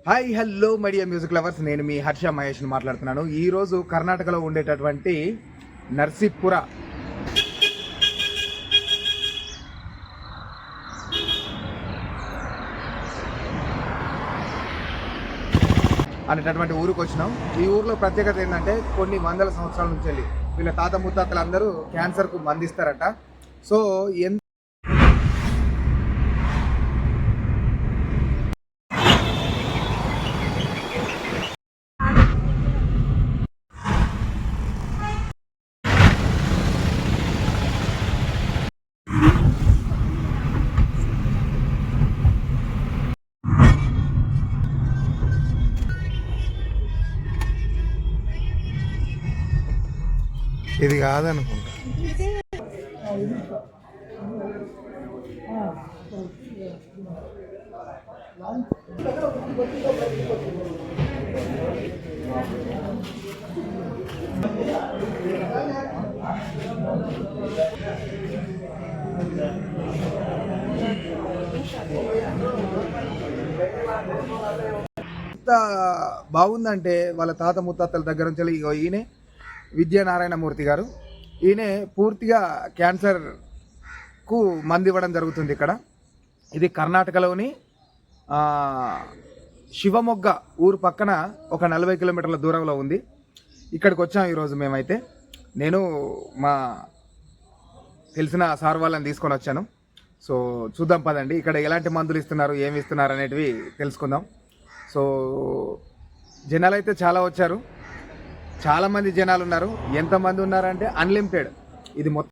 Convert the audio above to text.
Hi hello media music lovers, నేను మీ హర్ష మహేష్ని మాట్లాడుతున్నాను. ఈరోజు కర్ణాటకలో ఉండేటటువంటి నర్సీపుర అనేటటువంటి ఊరికి వచ్చినాం. ఈ ఊరిలో ప్రత్యేకత ఏంటంటే కొన్ని వందల సంవత్సరాల నుంచి వెళ్ళి వీళ్ళ తాత ముత్తాతలందరూ క్యాన్సర్కు మందిస్తారట. సో ఇది కాదనుకుంటా. ఎంత బాగుందంటే వాళ్ళ తాత ముత్తాతల దగ్గర నుంచి ఈయనే విద్యానారాయణమూర్తి గారు. ఈయన పూర్తిగా క్యాన్సర్కు మందు ఇవ్వడం జరుగుతుంది ఇక్కడ. ఇది కర్ణాటకలోని శివమొగ్గ ఊరు పక్కన ఒక 40 కిలోమీటర్ల దూరంలో ఉంది. ఇక్కడికి వచ్చాం ఈరోజు మేమైతే. నేను మా తెలిసిన సార్ వాళ్ళని తీసుకొని వచ్చాను. సో చూద్దాం పదండి, ఇక్కడ ఎలాంటి మందులు ఇస్తున్నారు, ఏమి ఇస్తున్నారు అనేటివి తెలుసుకుందాం. సో జనాలు అయితే చాలా వచ్చారు, చాలామంది జనాలు ఉన్నారు. ఎంతమంది ఉన్నారంటే అన్లిమిటెడ్. ఇది మొత్తం